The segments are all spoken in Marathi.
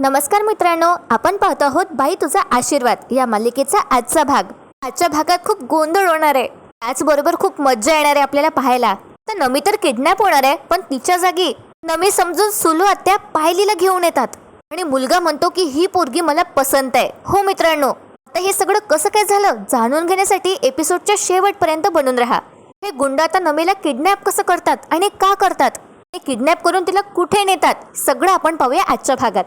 नमस्कार मित्रांनो, आपण पाहत आहोत बाई तुझा आशीर्वाद या मालिकेचा आजचा भाग। आजच्या भागात खूप गोंधळ होणार आहे, त्याचबरोबर खूप मजा येणार आहे आपल्याला पाहायला। तर नमी तर किडनॅप होणार आहे, पण तिच्या जागी नमी समजून सुलू आत्या पायलीला घेऊन येतात आणि मुलगा म्हणतो की ही पोरगी मला पसंत आहे। हो मित्रांनो, आता हे सगळं कसं काय झालं जाणून घेण्यासाठी एपिसोडच्या शेवटपर्यंत बनून राहा। हे गुंड आता नमीला किडनॅप कसं करतात आणि का करतात, हे किडनॅप करून तिला कुठे नेतात, सगळं आपण पाहूया आजच्या भागात।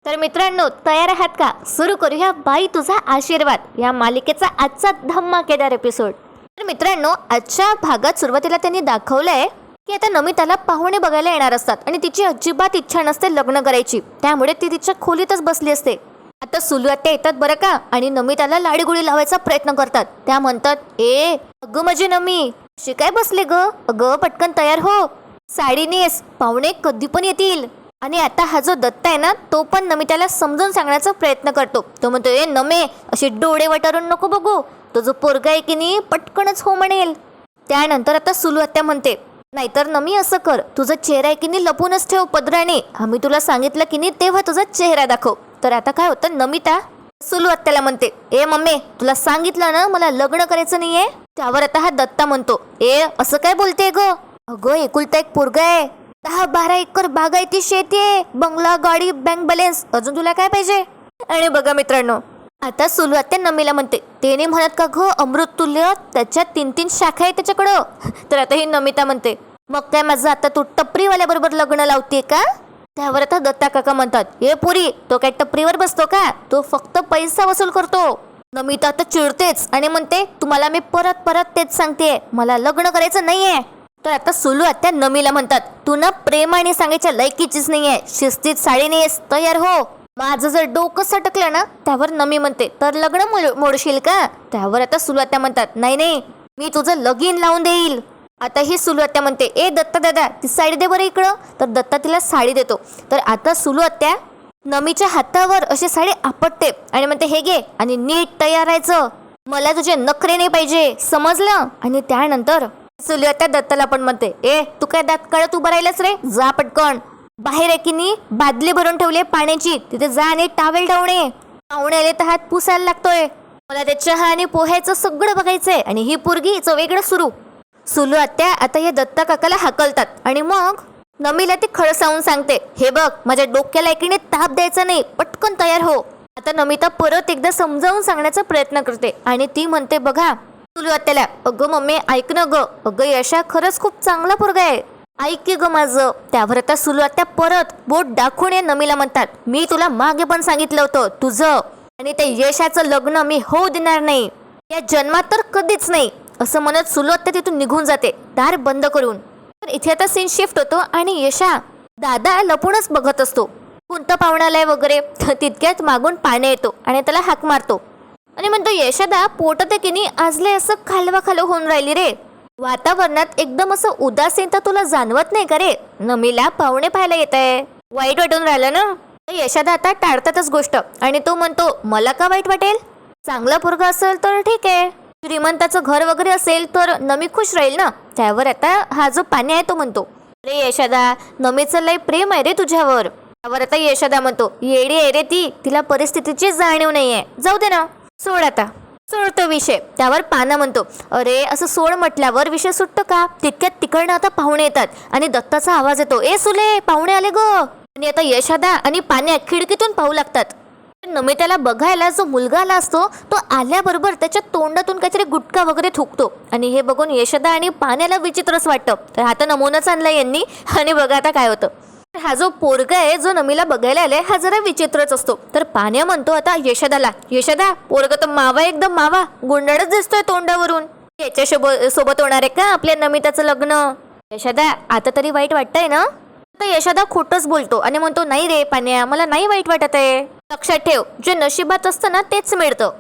तर मित्रांनो, तयार आहात का? सुरू करूया बाई तुझा आशीर्वाद या मालिकेचा आजचा धमाकेदार एपिसोड। तर मित्रांनो, आजच्या भागात सुरुवातीला त्यांनी दाखवलंय की आता नमिताला पाहुणे बघायला येणार असतात आणि तिची अजिबात इच्छा नसते लग्न करायची, त्यामुळे ती तिच्या खोलीतच बसली असते। आता सुलू आत्या येतात बरं का, आणि नमिताला लाडीगुडी लावायचा प्रयत्न करतात। त्या म्हणतात, ए अगं माझी नमी, अशी काय बसले ग? अगं पटकन तयार हो, साडी नेस, पाहुणे कधी पण येतील। आणि आता हा जो दत्ता आहे ना, तो पण नमिताला समजून सांगण्याचा प्रयत्न करतो। तो म्हणतो, ए नमे, अशी डोळे वटारून नको बघू, तो जो पोरगा आहे की नाही पटकनच हो म्हणेल। त्यानंतर आता सुलू आत्या म्हणते, नाहीतर नमी असं कर, तुझा चेहरा आहे की नाही लपूनच ठेव पदराने, आम्ही तुला सांगितलं की नाही तेव्हा तुझा चेहरा दाखव। तर आता काय होतं, नमिता सुलू आत्याला म्हणते, ए मम्मी तुला सांगितलं ना मला लग्न करायचं नाहीये। त्यावर आता हा दत्ता म्हणतो, ए असं काय बोलते ग? अगं एकुलता एक पोरगा आहे, 10-12 एकर बागायती शेती आहे, बंगला, गाडी, बँक बॅलन्स, अजून तुला काय पाहिजे? आणि बघा मित्रांनो, आता सुलू आत्या नमीला म्हणते, ते नाही म्हणत का ग अमृत तुल्य, त्याच्यात 3-3 शाखा आहे त्याच्याकडं। तर आता ही नमिता म्हणते, मग काय माझं आता तू टपरीवाल्या बरोबर लग्न लावते का? त्यावर आता दत्ता काका म्हणतात, हे पुरी, तो काय टपरीवर बसतो का? तो फक्त पैसा वसूल करतो। नमिता आता चिडतेच आणि म्हणते, तुम्हाला मी परत परत तेच सांगते, मला लग्न करायचं नाहीये। तर आता सुलू आत्या नमीला म्हणतात, तू ना प्रेमाने सांगायच्या लायकीचीच नाहीये, शिस्तीत साडी नेस, तयार हो। माझं जर डोकं सटकलं ना, त्यावर नमी म्हणते, तर लग्न मोडशील का? त्यावर आता सुलू आत्या म्हणतात, नाही नाही, मी तुझं लगीन लावून देईल। आता ही सुलू आत्या म्हणते, ए दत्ता दादा ती साडी दे बरं इकडं। तर दत्ता तिला साडी देतो। तर आता सुलू आत्या नमीच्या हातावर अशी साडी आपटते आणि म्हणते, हे घे आणि नीट तयार राहायचं, मला तुझे नखरे नाही पाहिजे, समजलं? आणि त्यानंतर सुलू आत्या दत्ताला पण म्हणते, ए तू काय दात काढत उभं राहिलंस रे, जा पटकन बाहेर आहे की नाही बादली भरून ठेवली पाण्याची, तिथे जा आणि टावेल ठेवणे, पाहुणे आले तर हात पुसायला लागतोय, मला ते चहा आणि पोह्याचं सगळं बघायचंय, आणि ही पोरगी हिचं वेगळं सुरू। सुलू आत्या आता या दत्ता काकाला हाकलतात आणि मग नमीला ती खडसावून सांगते, हे बघ माझ्या डोक्याला एकीने ताप द्यायचा नाही, पटकन तयार हो। आता नमिता परत एकदा समजावून सांगण्याचा प्रयत्न करते आणि ती म्हणते, बघा सुलू आत्याला, अगं मम्मी ऐक ना ग, अगं यशा खरंच खूप चांगला पोरगा आहे, ऐक की ग माझं। त्यावर आता सुलू आत्या परत बोट दाखवून नमीला म्हणतात, मी तुला मागे पण सांगितलं होतं, तुझं आणि त्या यशाचं लग्न मी होऊ देणार नाही, या जन्मात तर कधीच नाही, असं म्हणत सुलू आत्या तिथून निघून जाते दार बंद करून। तर इथे आता सीन शिफ्ट होतो आणि यशा दादा लपूनच बघत असतो, कोणतं पाहुणालय वगैरे। तितक्यात मागून पाणी येतो आणि त्याला हाक मारतो आणि म्हणतो, यशदा पोटात आहे की नाही आजले असं खालवा खालव होऊन राहिली रे, वातावरणात एकदम असं उदासीनता तुला जाणवत नाही का रे? नमीला पाहुणे पाहायला येत आहे, वाईट वाटून राहिलं ना? यशदा आता टाळतातच गोष्ट आणि तो म्हणतो, मला का वाईट वाटेल, चांगला पोरगा असेल तर ठीक आहे, श्रीमंताचं घर वगैरे असेल तर नमी खुश राहील ना। त्यावर आता हा जो पाणी आहे तो म्हणतो, अरे यशदा नमीचं लय प्रेम आहे रे तुझ्यावर। त्यावर आता यशदा म्हणतो, येडी आहे रे ती, तिला परिस्थितीची जाणीव नाहीये, जाऊ दे ना, सोड आता, सोडतो विषय। त्यावर पाना म्हणतो, अरे असं सोड म्हटल्यावर विषय सुटतो का? तितक्यात तिकडनं आता पाहुणे येतात आणि दत्ताचा आवाज येतो, ए सुले पाहुणे आले ग। आणि आता यशदा आणि पाण्या खिडकीतून पाहू लागतात। नमिताला बघायला जो मुलगा आला असतो तो आल्याबरोबर त्याच्या तोंडातून काहीतरी गुटखा वगैरे थुकतो आणि हे बघून यशदा आणि पाण्याला विचित्रच वाटतं। तर आता नमुनाच आणला यांनी आणि बघा आता काय होतं। हा जो पोरगा आहे जो नमीला बघायला आलाय हा जरा विचित्रच असतो। तर पाण्या म्हणतो आता यशदाला, यशदा पोरगा तर मावा, एकदम मावा, गुंडाळच दिसतोय तोंडावरून, याच्या सोबत होणार आहे का आपल्या नमिताचं लग्न? यशदा आता तरी वाईट वाटतंय ना? तर यशदा खोटच बोलतो आणि म्हणतो, नाही रे पाण्या, मला नाही वाईट वाटत आहे, लक्षात ठेव जे नशिबात असतं ना तेच मिळतं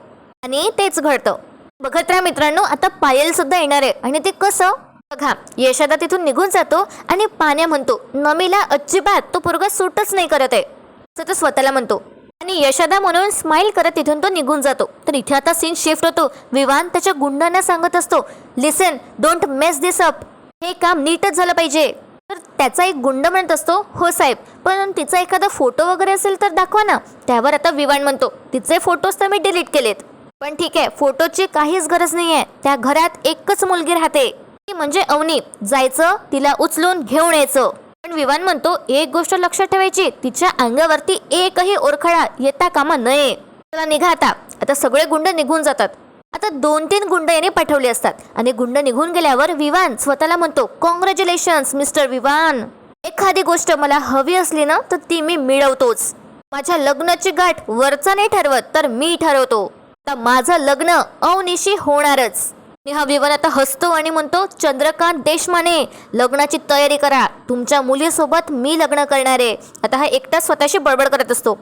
आणि तेच घडतं। बघत राहा मित्रांनो, आता पायल सुद्धा येणार आहे आणि ते कसं बघा। यशदा तिथून निघून जातो आणि पाण्या म्हणतो, नमीला अजिबात तो पोरगा सूटच नाही करत आहे, असं तो स्वतःला म्हणतो आणि यशदा म्हणून स्माइल करत तिथून तो निघून जातो। तर इथे आता सीन शिफ्ट होतो, विवान त्याच्या गुंडांना सांगत असतो, लिसन डोंट मेस दिस अप, हे काम नीटच झालं पाहिजे। तर त्याचा एक गुंड म्हणत असतो, हो साहेब, पण तिचा एखादा फोटो वगैरे असेल तर दाखवा ना. त्यावर आता विवान म्हणतो, तिचे फोटोज तर मी डिलीट केलेत. पण ठीक आहे, फोटोची काहीच गरज नाहीये. त्या घरात एकच मुलगी राहते, ती म्हणजे अवनी. जायचं, तिला उचलून घेऊन यायचं. पण विवान म्हणतो, एक गोष्ट लक्षात ठेवायची, तिच्या अंगावरती एकही ओरखडा येता कामा नये. चला निघा आता. आता सगळे गुंड निघून जातात. आता 2-3 गुंड याने पाठवले असतात आणि गुंड निघून गेल्यावर विवान स्वतःला म्हणतो, कॉंग्रॅच्युलेशन्स मिस्टर विवान. एखादी गोष्ट मला हवी असली ना तर ती मी मिळवतोच. माझ्या लग्नाची गाठ वरचा नाही ठरवत तर मी ठरवतो. आता माझं लग्न अवनीशी होणारच. आणि हा विवान आता हसतो आणि म्हणतो, चंद्रकांत देशमाने, लग्नाची तयारी करा. तुमच्या मुलीसोबत मी लग्न करणार आहे. आता हा एकटा स्वतःशी बडबड करत असतो.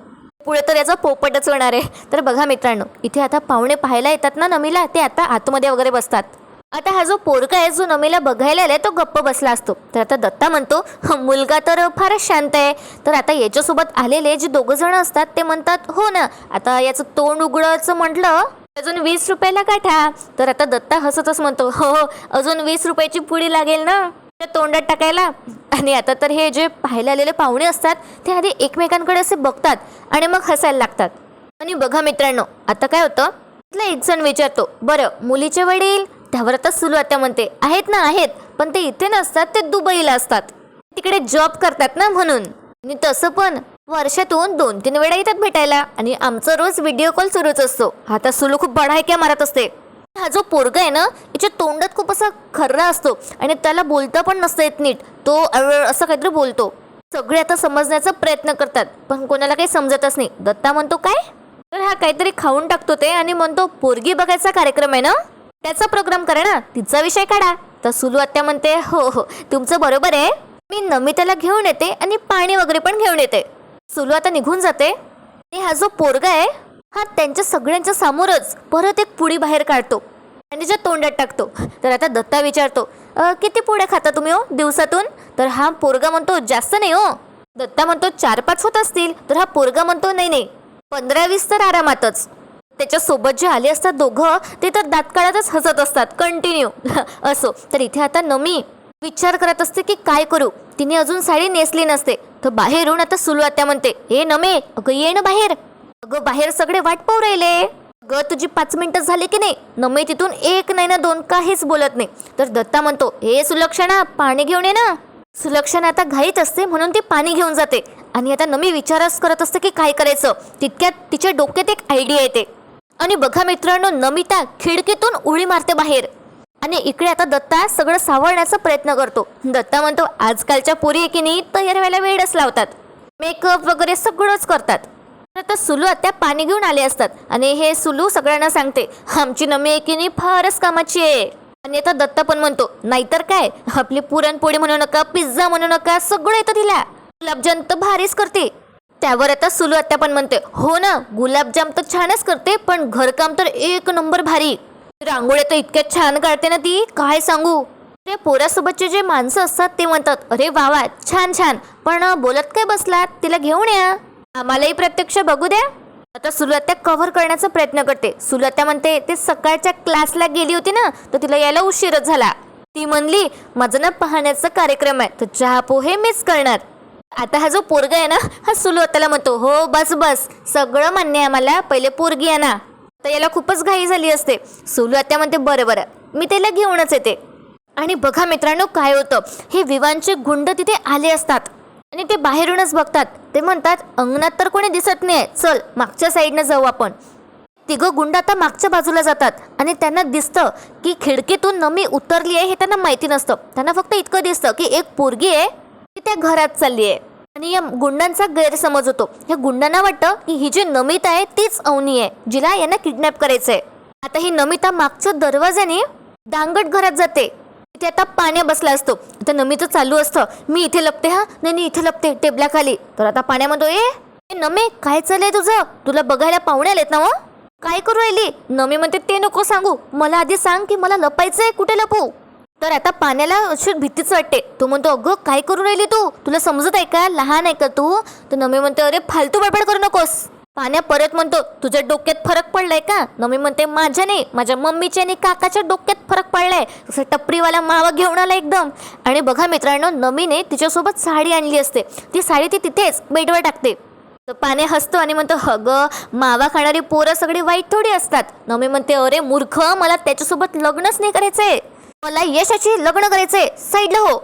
पुढे तर याचा पोपटच होणार आहे. तर बघा मित्रांनो, इथे आता पाहुणे पाहायला येतात ना नमीला, ते आता आतमध्ये वगैरे बसतात. आता हा जो पोरगा आहे जो नमीला बघायला आलाय तो गप्प बसला असतो. तर आता दत्ता म्हणतो, मुलगा तर फारच शांत आहे. तर आता याच्यासोबत आलेले जे 2 जण असतात ते म्हणतात, हो ना, आता याचं तोंड उघडायचं म्हटलं अजून 20 रुपयाला काठा. तर आता दत्ता हसतच म्हणतो, हो हो, अजून 20 रुपयाची पुडी लागेल ना तोंडात टाकायला. आणि आता तर हे जे पाहायला आलेले पाहुणे असतात ते आधी एकमेकांकडे असे बघतात आणि मग हसायला लागतात. आणि बघा मित्रांनो, आता काय होतं, तिथला एक जण विचारतो, बरं मुलीचे वडील? त्यावर आता सुलू आत्या म्हणते, आहेत ना आहेत, पण ते इथे नसतात, ते दुबईला असतात, तिकडे जॉब करतात ना म्हणून. आणि तसं पण वर्षातून 2-3 वेळा येतात भेटायला आणि आमचा रोज व्हिडिओ कॉल सुरूच असतो. आता सुलू खूप बडायक्या मारत असते. हा जो पोरगा आहे ना, याच्या तोंडात खूप असा खर्रा असतो आणि त्याला बोलता पण नसतं येत नीट. तो असं काहीतरी बोलतो. सगळे आता समजण्याचा प्रयत्न करतात पण कोणाला काही समजतच नाही. दत्ता म्हणतो, काय? तर हा काहीतरी खाऊन टाकतो ते आणि म्हणतो, पोरगी बघायचा कार्यक्रम आहे ना, त्याचा प्रोग्राम करा ना, तिचा विषय काढा. तर सुलू आत्या म्हणते, हो हो, तुमचं बरोबर आहे, मी नमिताला घेऊन येते आणि पाणी वगैरे पण घेऊन येते. सुलू आता निघून जाते आणि हा जो पोरगा आहे हा त्यांच्या सगळ्यांच्या समोरच परत एक पुडी बाहेर काढतो आणि त्याच्या तोंडात टाकतो. तर आता दत्ता विचारतो, किती पुड्या खाता तुम्ही हो दिवसातून? तर हा पोरगा म्हणतो, जास्त नाही हो. दत्ता म्हणतो, 4-5 होत असतील. तर हा पोरगा म्हणतो, नाही नाही, 15-20 तर आरामातच. त्याच्यासोबत जे आले असतात दोघं ते तर दात काढतच हसत असतात कंटिन्यू. असो, तर इथे आता नमी विचार करत असते की काय करू. तिने अजून साडी नेसली नसते. तर बाहेरून आता सुलू आत्या म्हणते, ए नमे, अगं ये ना बाहेर. अगं बाहेर सगळे वाट पाहू राहिले. अगं तुझी 5 मिनिटं झाली की नाही? नमे तिथून 1 नाही ना 2 काहीच बोलत नाही. तर दत्ता म्हणतो, ए सुलक्षणा, पाणी घेऊन ये ना. सुलक्षणा आता घाईत असते म्हणून ती पाणी घेऊन जाते आणि आता नमी विचारच करत असते की काय करायचं. तितक्यात तिच्या डोक्यात एक आयडिया येते आणि बघा मित्रांनो, नमिता खिडकीतून उडी मारते बाहेर आणि इकडे आता दत्ता सगळं सावरण्याचा प्रयत्न करतो. दत्ता म्हणतो, आजकालच्या पोरी आहे की नाही तयार व्हायला वेळच लावतात, मेकअप वगैरे सगळंच करतात. आता सुलू आत्या पाणी घेऊन आले असतात आणि हे सुलू सगळ्यांना सांगते, आमची नमी आहे की नाही फारच कामाची आहे. आणि आता दत्ता पण म्हणतो, नाहीतर काय, आपली पुरणपोळी म्हणू नका, पिझ्झा म्हणू नका, सगळं येतं तिला. गुलाबजाम तर भारीच करते. त्यावर आता सुलू आत्या पण म्हणते, हो ना, गुलाबजाम तर छानच करते, पण घरकाम तर 1 नंबर भारी. रांगोळ्या तर इतक्या छान काढते ना ती, काय सांगू. ते पोरासोबतचे जे माणसं असतात ते म्हणतात, अरे वा वा, छान छान, पण बोलत काय बसलात, तिला घेऊन या, आम्हालाही प्रत्यक्ष बघू द्या. आता सुलू आत्या कव्हर करण्याचा प्रयत्न करते. सुलू आत्या म्हणते, ते सकाळच्या क्लासला गेली होती ना तर तिला यायला उशीरच झाला. ती म्हणली, माझं ना पाहण्याचा कार्यक्रम आहे, तर चहा पोहे मीच करणार. आता हा जो पोरगा आहे ना, हा सुलू आत्याला म्हणतो, हो बस बस, सगळं मान्य आहे मला, पहिले पोरगी आहे ना. तर याला खूपच घाई झाली असते. सुलू आत्या म्हणते, बरं बरं, मी त्याला घेऊनच येते. आणि बघा मित्रांनो काय होतं, हे विवानचे गुंड तिथे आले असतात आणि ते बाहेरूनच बघतात. ते म्हणतात, अंगणात तर कोणी दिसत नाही, चल मागच्या साईडनं जाऊ आपण. 3 गुंड आता मागच्या बाजूला जातात आणि त्यांना दिसतं की खिडकीतून नमी उतरली आहे. हे त्यांना माहिती नसतं. त्यांना फक्त इतकं दिसतं की एक पोरगी आहे ती त्या घरात चालली आहे आणि या गुंडांचा गैरसमज होतो. या गुंडांना वाटतं की ही जी नमिता आहे तीच अवनी आहे, जिला यांना किडनॅप करायचंय. आता ही नमिता मागच्या दरवाजाने दांगट घरात जाते. इथे आता पाण्या बसला असतो. आता नमीचं चालू असतं, मी इथे लपते, हा नाही इथे लपते टेबलाखाली. तर आता पाण्यामध्ये, ए नमे, काय चाललंय तुझं? तुला बघायला पाहुणे आलेत ना हो, काय करू राहिली? नमी म्हणते, ते नको सांगू, मला आधी सांग की मला लपायचंय, कुठे लपू? तर आता पाण्याला अशी भीतीच वाटते. तो म्हणतो, अगं काय करू राहिली तू, तुला समजत आहे का, लहान आहे का तू? तर नमी म्हणते, अरे फालतू बडबड करू नकोस. पाण्या परत म्हणतो तुझ्या डोक्यात फरक पडलाय का? नमी म्हणते माझ्या नाही, माझ्या मम्मीच्या आणि काकाच्या डोक्यात फरक पडलाय. तसं टपरीवाला मावा घेऊन आला एकदम. आणि बघा मित्रांनो, नमीने तिच्यासोबत साडी आणली असते. ती साडी ती तिथेच बेडवर टाकते. तर पाण्या हसतो आणि म्हणतो ग मावा खाणारी पोरं सगळी वाईट थोडी असतात. नमी म्हणते अरे मूर्ख, मला त्याच्यासोबत लग्नच नाही करायचंय, मला यशाची लग्न करायचंय, साईडला हो.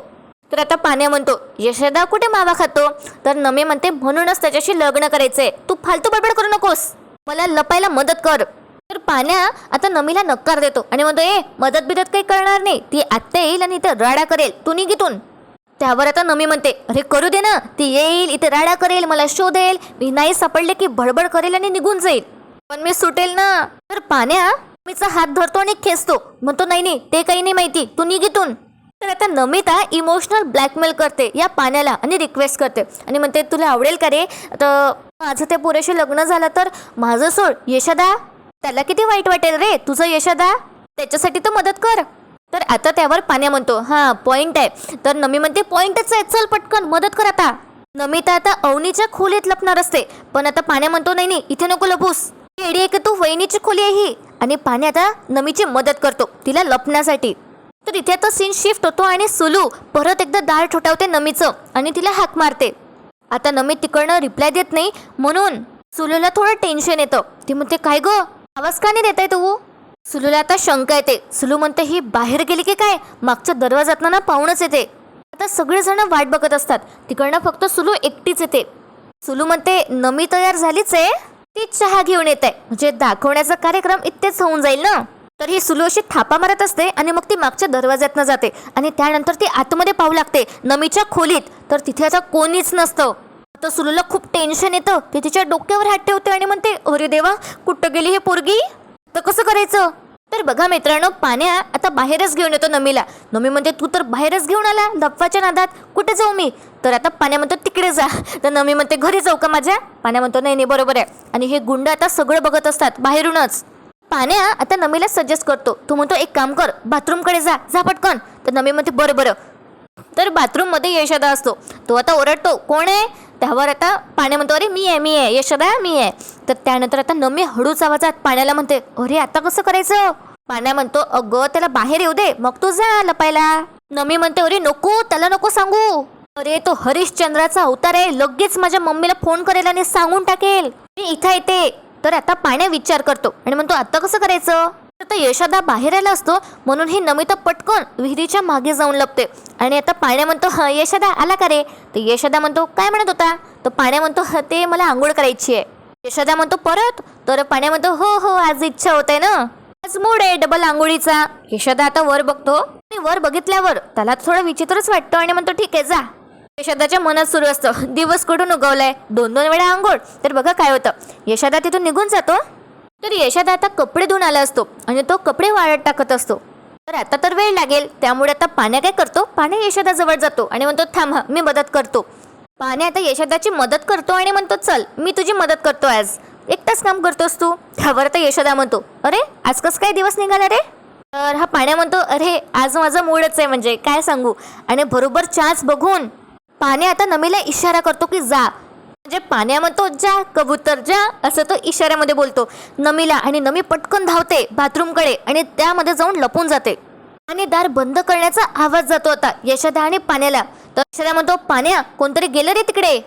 तर आता पाण्या म्हणतो यशोदा कुठे मावा खातो? तर नमी म्हणते म्हणूनच त्याच्याशी लग्न करायचंय, तू फालतू बडबड करू नकोस, मला लपायला मदत कर. तर पाण्या आता नमीला नकार देतो आणि म्हणतो मदत बिदत काही करणार नाही, ती आत्ता येईल आणि इथे राडा करेल, तू निघितून. त्यावर आता नमी म्हणते अरे करू दे ना, ती येईल इथे राडा करेल, मला शोधेल, मी नाही सापडले की बडबड करेल आणि निघून जाईल, पण मी सुटेल ना. तर पाण्या नमीचा हात धरतो आणि खेचतो, म्हणतो नाही नाही ते काही नाही माहिती, तू निघितून. तर आता नमिता इमोशनल ब्लॅकमेल करते या पाण्याला आणि रिक्वेस्ट करते आणि म्हणते तुला आवडेल का रे, तर माझं त्या पुरेशी लग्न झालं तर माझं सोड, यशोदा त्याला किती वाईट वाटेल रे तुझं, यशोदा त्याच्यासाठी तर मदत कर. तर आता त्यावर पाण्या म्हणतो हा पॉइंट आहे. तर नमी म्हणते पॉइंटच आहे, चल पटकन मदत कर. आता नमिता आता अवनीच्या खोलीत लपणार असते, पण आता पाण्या म्हणतो नाही नाही इथे नको लपूस, येडी आहे की तू, वहिनीची खोली आहे ही. आणि पाण्या आता नमीची मदत करतो तिला लपण्यासाठी. तर इथे आता सीन शिफ्ट होतो आणि सुलू परत एकदा दार ठोठावते नमीचं आणि तिला हाक मारते. आता नमी तिकडनं रिप्लाय देत नाही म्हणून सुलूला थोडं टेन्शन येतं. ती म्हणते काय ग आवाज का नाही देत आहे तू? सुलूला आता शंका येते. सुलू म्हणते ही बाहेर गेली की काय, मागच्या दरवाजातनं ना पाहूनच येते. आता सगळेजण वाट बघत असतात, तिकडनं फक्त सुलू एकटीच येते. सुलू म्हणते नमी तयार झालीच आहे, ती चहा घेऊन येत आहे, म्हणजे दाखवण्याचा कार्यक्रम इथेच होऊन जाईल ना. तर ही सुलू अशी थापा मारत असते आणि मग ती मागच्या दरवाज्यातनं जाते आणि त्यानंतर ती आतमध्ये पाहू लागते नमीच्या खोलीत. तर तिथे आता कोणीच नसतं. आता सुलूला खूप टेन्शन येतं. ती तिच्या डोक्यावर हात ठेवते आणि म्हणते अरे देवा कुठं गेली हे पोरगी, तर कसं करायचं? तर बघा मित्रांनो, पाण्या आता बाहेरच घेऊन येतो नमीला. नमी म्हणते तू तर बाहेरच घेऊन आला लपवाच्या नादात, कुठे जाऊ मी? तर आता पाण्या म्हणतो तिकडे जा. तर नमी म्हणते घरी जाऊ का माझ्या? पाण्या म्हणतो नाही नाही बरोबर आहे. आणि हे गुंड आता सगळं बघत असतात बाहेरूनच. पाण्या आता नमीला सजेस्ट करतो, तू म्हणतो एक काम कर बाथरूमकडे जा, जा पटकन. तर नमी म्हणते बरं बरं. तर बाथरूममध्ये यशोदा असतो. तो आता ओरडतो कोण आहे? त्यावर आता पाण्या म्हणतो अरे मी आहे यशोदा मी आहे. तर त्यानंतर आता नमी हळूच आवाजात पाण्याला म्हणते अरे आता कसं करायचं? पाण्या म्हणतो अगं त्याला बाहेर येऊ दे, मग तू जा लपायला. नमी म्हणते अरे नको, त्याला नको सांगू, अरे तो हरिश्चंद्राचा अवतार आहे, लगेच माझ्या मम्मीला फोन करेल आणि सांगून टाकेल मी इथं येते. तर आता पाण्या विचार करतो आणि म्हणतो आता कसं करायचं? तर यशोदा बाहेर आला असतो म्हणून ही नमिता पटकन विहिरीच्या मागे जाऊन लपते. आणि आता पाण्या म्हणतो यशोदा आला का रे? तर यशोदा म्हणतो काय म्हणत होता? तर पाण्या म्हणतो ते मला आंघोळ करायची आहे. यशोदा म्हणतो परत? तर पाण्या म्हणतो हो हो आज इच्छा होत आहे ना, आज मूड आहे डबल आंघोळीचा. यशोदा आता वर बघतो आणि वर बघितल्यावर त्याला थोडं विचित्रच वाटतं आणि म्हणतो ठीक आहे जा. यशोदाच्या मनात सुरू असतं दिवस कुठून उगवलाय, 2-2 वेळा आंघोळ. तर बघा काय होतं, यशोदा तिथून निघून जातो. तर यशोदा आता कपडे धुवून आला असतो आणि तो कपडे वाळत टाकत असतो. तर आता तर वेळ लागेल, त्यामुळे आता पाण्या काय करतो, पाण्या यशोदा जवळ जातो आणि म्हणतो थांब मी मदत करतो. पाण्या आता यशोदाची मदत करतो आणि म्हणतो चल मी तुझी मदत करतो, आज एकटाच काम करतोस तू. त्यावर आता यशोदा म्हणतो अरे आज कसं काय दिवस निघाला रे? तर हा पाण्या म्हणतो अरे आज माझा मूडच आहे, म्हणजे काय सांगू. आणि बरोबर चाच बघून पाण्या आता नमीला इशारा करतो की जा. म्हणजे पाण्या म्हणतो जा कबूतर जा, असं तो इशाऱ्यामध्ये बोलतो नमीला. आणि नमी पटकन धावते बाथरूमकडे आणि त्यामध्ये जाऊन लपून जाते. आणि दार बंद करण्याचा आवाज जातो आता यशोदा आणि पाण्याला. तर यशोदा म्हणतो पाण्या कोणतरी गेलं रे तिकडे?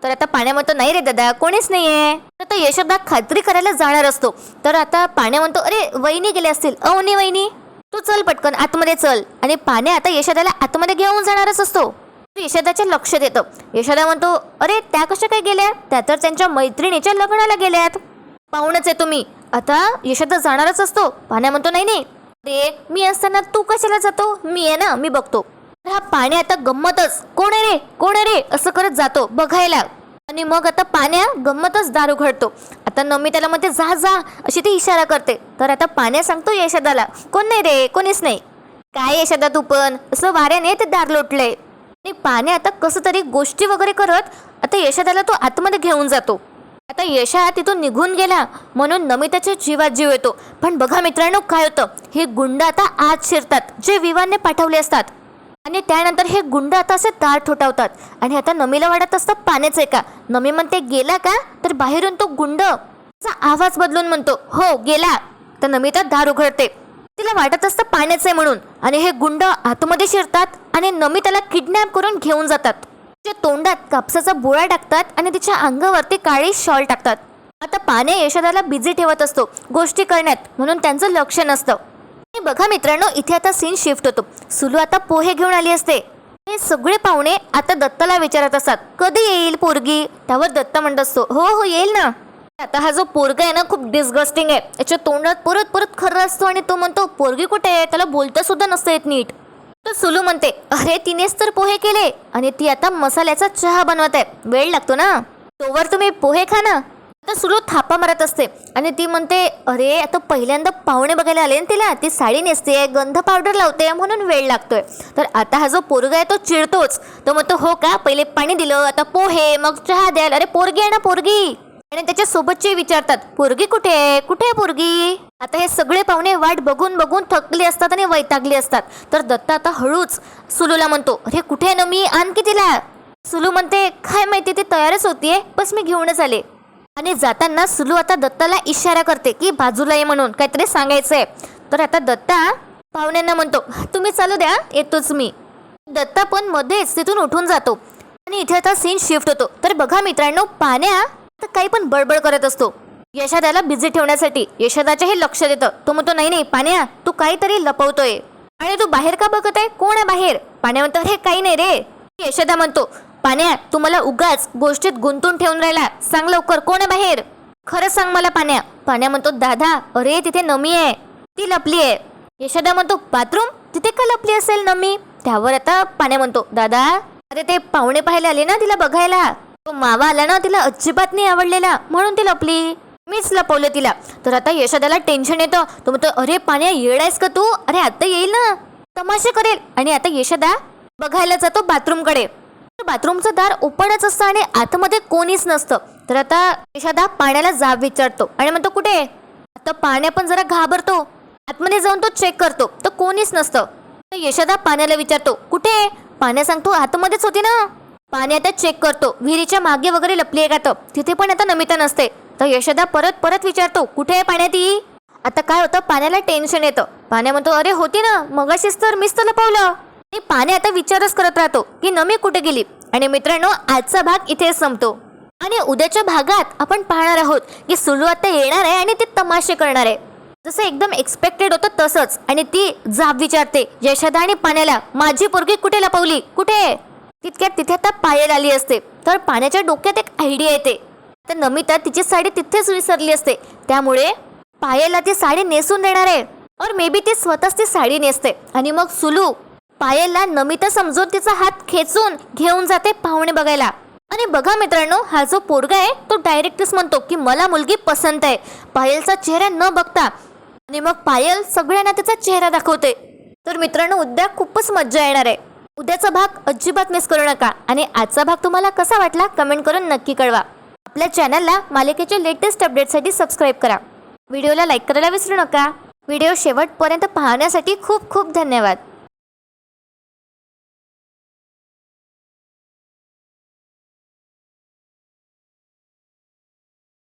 तर आता पाण्या म्हणतो नाही रे दादा कोणीच नाहीये. तर यशोदा खात्री करायला जाणार असतो. तर आता पाण्या म्हणतो अरे वहिनी गेले असतील, अवनी वहिनी तू चल पटकन आतमध्ये चल. आणि पाण्या आता यशोदाला आतमध्ये घेऊन जाणारच असतो. यशोदाच्या लक्षात येतं. यशोदा म्हणतो अरे त्या कशा काय गेल्या? त्या तर त्यांच्या मैत्रिणीच्या लग्नाला गेल्यात. पाहूनच आहे तुम्ही. आता यशोदा जाणारच असतो. पाण्या म्हणतो नाही नाही रे मी असताना तू कशाला जातो, मी आहे ना मी बघतो. तर हा पाण्या आता गंमतच कोण आहे रे असं करत जातो बघायला. आणि मग आता पाण्या गंमतच दार उघडतो. आता नमी त्याला म्हणते जा जा अशी ती इशारा करते. तर आता पाण्या सांगतो यशोदाला कोण नाही रे कोणीच नाही. काय यशोदा तू पण, असं वाऱ्याने ते दार लोटले. आणि पाण्या आता कसं तरी गोष्टी वगैरे करत आता यशोदाला तो आतमध्ये घेऊन जातो. आता यशा तिथून निघून गेला म्हणून नमिताच्या जीवात जीव येतो. पण बघा मित्रांनो काय होतं, हे गुंड आता आत शिरतात जे विवानने पाठवले असतात. आणि त्यानंतर हे गुंड आता असे दार ठोठावतात आणि आता नमीला वाटत असतं पाण्याच आहे का. नमी म्हणते गेला का, तर बाहेरून तो गुंड आवाज बदलून म्हणतो हो गेला. तर नमी तर दार उघडते, तिला वाटत असतं पाण्याच आहे म्हणून. आणि हे गुंड आतमध्ये शिरतात आणि नमी त्याला किडनॅप करून घेऊन जातात. तिच्या तोंडात कापसाचा बोळा टाकतात आणि तिच्या अंगावरती काळी शॉल टाकतात. आता पाण्या यशोदाला बिझी ठेवत असतो गोष्टी करण्यात, म्हणून त्यांचं लक्ष नसतं. आणि बघा मित्रांनो, इथे आता सीन शिफ्ट होतो. सुलू आता पोहे घेऊन आली असते. हे सगळे पाहुणे आता दत्ताला विचारत असतात कधी येईल पोरगी. त्यावर दत्ता म्हणत असतो हो हो येईल ना. आता हा जो पोरगा आहे ना खूप डिस्गस्टिंग आहे. याच्या तोंडात परत परत खरं असतो आणि तो म्हणतो पोरगी कुठे आहे, त्याला बोलता सुद्धा नसतं येत नीट. तर सुलू म्हणते अरे तिनेच तर पोहे केले आणि ती आता मसाल्याचा चहा बनवत आहे, वेळ लागतो ना, तोवर तुम्ही पोहे खा ना. आता सुलू थापा मारत असते आणि ती म्हणते अरे आता पहिल्यांदा पाहुणे बघायला आले ना तिला, ती साडी नेसते, गंध पावडर लावते म्हणून वेळ लागतोय. तर आता हा जो पोरगा आहे तो चिडतोच. तो म्हणतो हो का, पहिले पाणी दिलं, आता पोहे, मग चहा द्याल, अरे पोरगी आहे ना पोरगी. आणि त्याच्या सोबतचे विचारतात पोरगी कुठे आहे, कुठे आहे पोरगी. आता हे सगळे पाहुणे वाट बघून बघून थकले असतात आणि वैतागले असतात. तर दत्ता आता हळूच सुलूला म्हणतो अरे कुठे आहे ना मी, आणखी तिला. सुलू म्हणते काय माहिती, ती तयारच होतीये, बस मी घेऊनच आले. आणि जाताना सुलू आता दत्ताला इशारा करते की बाजूला ये म्हणून काहीतरी सांगायचंय. तर आता दत्ता पाहुण्यांना म्हणतो तुम्ही चालू द्या, येतोच मी. दत्ता पण मध्येच तिथून उठून जातो आणि इथे आता सीन शिफ्ट होतो. तर बघा मित्रांनो, पाण्या तर काही पण बडबड करत असतो यशोदाला बिझी ठेवण्यासाठी. यशोदाचे हे लक्ष देतं. तो म्हणतो नाही नाही पाण्या, तू काहीतरी लपवतोय आणि तू बाहेर का बघत आहे, कोण आहे बाहेर. पाण्या म्हणतो अरे काही नाही रे. यशोदा म्हणतो पाण्या तू मला उगाच गोष्टीत गुंतून ठेवून राहिला, सांग लवकर कोण आहे बाहेर, खरं सांग मला. पाण्या पाण्या म्हणतो दादा अरे तिथे नमी आहे, ती लपली आहे. यशोदा म्हणतो बाथरूम, तिथे का लपली असेल नमी. त्यावर आता पाण्या म्हणतो दादा अरे ते पाहुणे पाहायला आले ना तिला बघायला, तो मावा आला ना तिला अजिबात नाही आवडलेला म्हणून ती लपली, मीच लपवलं तिला. तर आता यशोदाला टेन्शन येतं. तो म्हणतो अरे पाण्या येडायस का तू, अरे आता येईल ना, तमाशे करेल. आणि आता यशोदा बघायला जातो बाथरूमकडे. बाथरूमचं दार ओपनच असतं आणि आतमध्ये कोणीच नसतं. तर आता यशोदा पाण्याला जाब विचारतो आणि म्हणतो कुठे. आता पाण्या पण जरा घाबरतो, आतमध्ये जाऊन तो चेक करतो तर कोणीच नसतं. तर यशोदा पाण्याला विचारतो कुठे. पाण्या सांगतो आतमध्येच होती ना. पाण्या आता चेक करतो विहिरीच्या मागे वगैरे लपली आहे का, तर तिथे पण आता नमिता नसते. तर यशोदा परत परत विचारतो कुठे आहे पाण्या ती. आता काय होतं, पाण्याला टेन्शन येतं. पाण्या म्हणतो अरे होती ना मगाशीच तर, मीच तर लपवलं. आणि पाण्या आता विचारच करत राहतो की नमी कुठे गेली. आणि मित्रांनो, आजचा भाग इथे संपतो आणि उद्याच्या भागात आपण पाहणार आहोत की सुलू आता येणार आहे आणि ती तमाशे करणार आहे. जसं एकदम एक्सपेक्टेड होतं तसंच. आणि ती जाब विचारते यशोदा आणि पाण्याला माझी पोरगी कुठे लपवली, कुठे. तितक्यात तिथे आता पायल आली असते. तर पाण्याच्या डोक्यात एक आयडिया येते. तर नमिता तिची साडी तिथेच विसरली असते, त्यामुळे पायलला ती साडी नेसून देणार आहे. और मे बी ती स्वतःच ती साडी नेसते आणि मग सुलू पायलला नमिता समजून तिचा हात खेचून घेऊन जाते पाहुणे बघायला. आणि बघा मित्रांनो, हा जो पोरगा आहे तो डायरेक्टच म्हणतो की मला मुलगी पसंत आहे, पायलचा चेहरा न बघता. आणि मग पायल सगळ्यांना त्याचा चेहरा दाखवते. तर मित्रांनो, उद्या खूपच मज्जा येणार आहे. उद्याचा भाग अजिबात मिस करू नका. आणि आजचा भाग तुम्हाला कसा वाटला कमेंट करून नक्की कळवा. आपल्या चॅनलला मालिकेच्या लेटेस्ट अपडेटसाठी सबस्क्राईब करा. व्हिडिओला लाईक करायला विसरू नका. व्हिडिओ शेवटपर्यंत पाहण्यासाठी खूप खूप धन्यवाद.